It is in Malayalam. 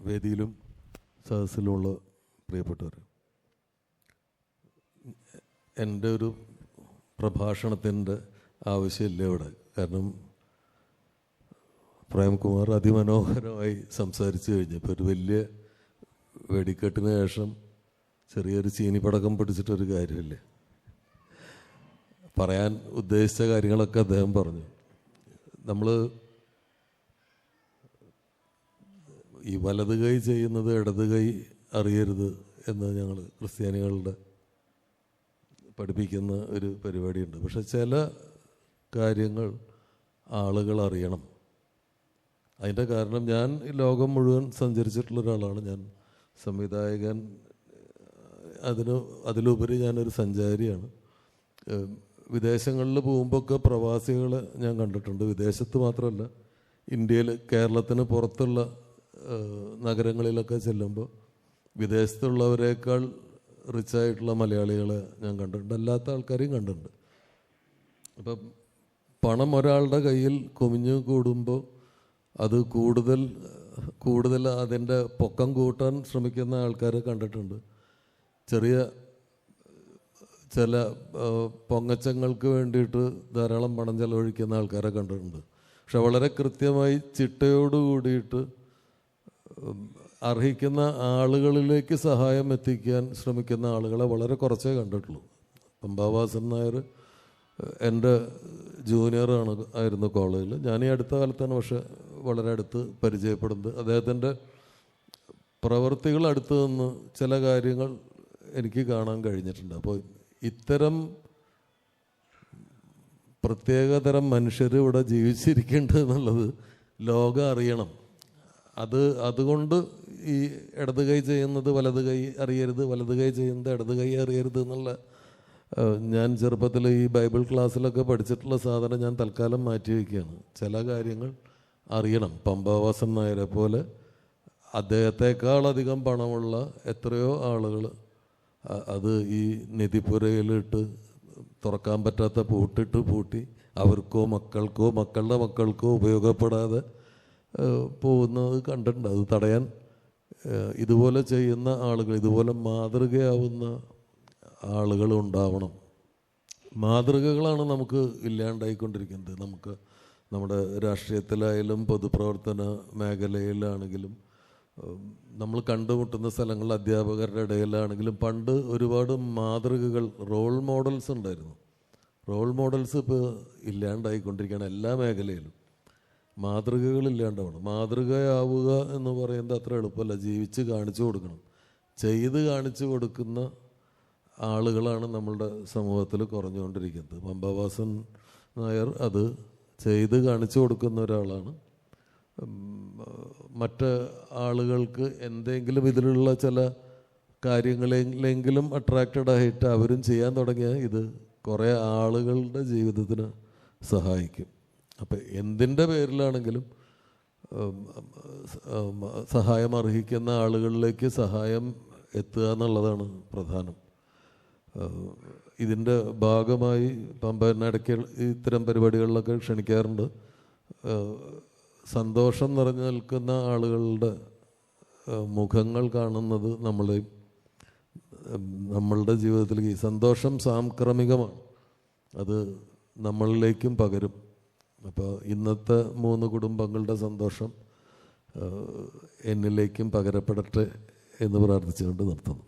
വേദിയിലും സദസ്സിലുമുള്ള പ്രിയപ്പെട്ടവർ, എൻ്റെ ഒരു പ്രഭാഷണത്തിൻ്റെ ആവശ്യമില്ല ഇവിടെ. കാരണം പ്രേംകുമാർ അതിമനോഹരമായി സംസാരിച്ചു കഴിഞ്ഞപ്പോൾ ഒരു വലിയ വെടിക്കെട്ടിന് ശേഷം ചെറിയൊരു ചീനിപ്പടക്കം പിടിച്ചിട്ടൊരു കാര്യമില്ല. പറയാൻ ഉദ്ദേശിച്ച കാര്യങ്ങളൊക്കെ അദ്ദേഹം പറഞ്ഞു. നമ്മൾ ഈ വലത് കൈ ചെയ്യുന്നത് ഇടത് കൈ അറിയരുത് എന്ന് ഞങ്ങൾ ക്രിസ്ത്യാനികളുടെ പഠിപ്പിക്കുന്ന ഒരു പരിപാടിയുണ്ട്. പക്ഷെ ചില കാര്യങ്ങൾ ആളുകൾ അറിയണം. അതിൻ്റെ കാരണം, ഞാൻ ഈ ലോകം മുഴുവൻ സഞ്ചരിച്ചിട്ടുള്ള ഒരാളാണ്. ഞാൻ സംവിധായകൻ, അതിലുപരി ഞാനൊരു സഞ്ചാരിയാണ്. വിദേശങ്ങളിൽ പോകുമ്പോഴൊക്കെ പ്രവാസികളെ ഞാൻ കണ്ടിട്ടുണ്ട്. വിദേശത്ത് മാത്രമല്ല, ഇന്ത്യയിൽ, കേരളത്തിന് പുറത്തുള്ള നഗരങ്ങളിലൊക്കെ ചെല്ലുമ്പോൾ വിദേശത്തുള്ളവരേക്കാൾ റിച്ചായിട്ടുള്ള മലയാളികളെ ഞാൻ കണ്ടിട്ടുണ്ട്, അല്ലാത്ത ആൾക്കാരെയും കണ്ടിട്ടുണ്ട്. അപ്പം പണം ഒരാളുടെ കയ്യിൽ കുമിഞ്ഞു കൂടുമ്പോൾ അത് കൂടുതൽ അതിൻ്റെ പൊക്കം കൂട്ടാൻ ശ്രമിക്കുന്ന ആൾക്കാരെ കണ്ടിട്ടുണ്ട്. ചില പൊങ്ങച്ചങ്ങൾക്ക് വേണ്ടിയിട്ട് ധാരാളം പണം ചെലവഴിക്കുന്ന ആൾക്കാരെ കണ്ടിട്ടുണ്ട്. പക്ഷെ വളരെ കൃത്യമായി ചിട്ടയോട് കൂടിയിട്ട് അർഹിക്കുന്ന ആളുകളിലേക്ക് സഹായം എത്തിക്കാൻ ശ്രമിക്കുന്ന ആളുകളെ വളരെ കുറച്ചേ കണ്ടിട്ടുള്ളൂ. പമ്പാവാസൻ നായർ എൻ്റെ ആയിരുന്നു കോളേജിൽ. ഞാൻ ഈ അടുത്ത കാലത്താണ് പക്ഷെ വളരെ അടുത്ത് പരിചയപ്പെടുന്നത്. അദ്ദേഹത്തിൻ്റെ പ്രവൃത്തികൾ അടുത്ത് നിന്ന് ചില കാര്യങ്ങൾ എനിക്ക് കാണാൻ കഴിഞ്ഞിട്ടുണ്ട്. അപ്പോൾ ഇത്തരം പ്രത്യേകതരം മനുഷ്യർ ഇവിടെ ജീവിച്ചിരിക്കേണ്ടത് എന്നുള്ളത് ലോകം അറിയണം. അതുകൊണ്ട് ഈ ഇടത് കൈ ചെയ്യുന്നത് വലത് കൈ അറിയരുത്, വലത് കൈ ചെയ്യുന്നത് ഇടത് കൈ അറിയരുത് എന്നുള്ള, ഞാൻ ചെറുപ്പത്തിൽ ഈ ബൈബിൾ ക്ലാസ്സിലൊക്കെ പഠിച്ചിട്ടുള്ള സാധനം ഞാൻ തൽക്കാലം മാറ്റി വയ്ക്കുകയാണ്. ചില കാര്യങ്ങൾ അറിയണം. പമ്പാവാസൻ നായരെ പോലെ അദ്ദേഹത്തെക്കാളധികം പണമുള്ള എത്രയോ ആളുകൾ അത് ഈ നിധിപ്പുരയിലിട്ട് തുറക്കാൻ പറ്റാത്ത പൂട്ടി അവർക്കോ മക്കൾക്കോ മക്കളുടെ മക്കൾക്കോ ഉപയോഗപ്പെടാതെ പോകുന്നത് കണ്ടിട്ടുണ്ട്. അത് തടയാൻ ഇതുപോലെ ചെയ്യുന്ന ആളുകൾ, ഇതുപോലെ മാതൃകയാവുന്ന ആളുകൾ ഉണ്ടാവണം. മാതൃകകളാണ് നമുക്ക് ഇല്ലാണ്ടായിക്കൊണ്ടിരിക്കുന്നത്. നമുക്ക് നമ്മുടെ രാഷ്ട്രീയത്തിലായാലും പൊതുപ്രവർത്തന മേഖലയിലാണെങ്കിലും നമ്മൾ കണ്ടുമുട്ടുന്ന സ്ഥലങ്ങളിൽ അധ്യാപകരുടെ ഇടയിലാണെങ്കിലും പണ്ട് ഒരുപാട് മാതൃകകൾ, റോൾ മോഡൽസ് ഉണ്ടായിരുന്നു. റോൾ മോഡൽസ് ഇപ്പോൾ ഇല്ലാണ്ടായിക്കൊണ്ടിരിക്കുകയാണ്. എല്ലാ മേഖലയിലും മാതൃകകളില്ലാണ്ടാവണം. മാതൃകയാവുക എന്ന് പറയുന്നത് അത്ര എളുപ്പമല്ല. ജീവിച്ച് കാണിച്ചു കൊടുക്കണം. ചെയ്ത് കാണിച്ചു കൊടുക്കുന്ന ആളുകളാണ് നമ്മളുടെ സമൂഹത്തിൽ കുറഞ്ഞുകൊണ്ടിരിക്കുന്നത്. പമ്പാവാസൻ നായർ അത് ചെയ്ത് കാണിച്ചു കൊടുക്കുന്ന ഒരാളാണ്. മറ്റ് ആളുകൾക്ക് എന്തെങ്കിലും ഇതിലുള്ള ചില കാര്യങ്ങളെങ്കിലും അട്രാക്റ്റഡ് ആയിട്ട് അവരും ചെയ്യാൻ തുടങ്ങിയാൽ ഇത് കുറേ ആളുകളുടെ ജീവിതത്തിന് സഹായിക്കും. അപ്പം എന്തിൻ്റെ പേരിലാണെങ്കിലും സഹായം അർഹിക്കുന്ന ആളുകളിലേക്ക് സഹായം എത്തുക എന്നുള്ളതാണ് പ്രധാനം. ഇതിൻ്റെ ഭാഗമായി പമ്പയിടയ്ക്ക് ഇത്തരം പരിപാടികളിലൊക്കെ ക്ഷണിക്കാറുണ്ട്. സന്തോഷം നിറഞ്ഞു നിൽക്കുന്ന ആളുകളുടെ മുഖങ്ങൾ കാണുന്നത് നമ്മളുടെ ജീവിതത്തിലേക്ക്, സന്തോഷം സാംക്രമികമാണ്, അത് നമ്മളിലേക്കും പകരും. അപ്പോൾ ഇന്നത്തെ 3 കുടുംബങ്ങളുടെ സന്തോഷം എന്നിലേക്കും പകരപ്പെടട്ടെ എന്ന് പ്രാർത്ഥിച്ചുകൊണ്ട് നിർത്തുന്നു.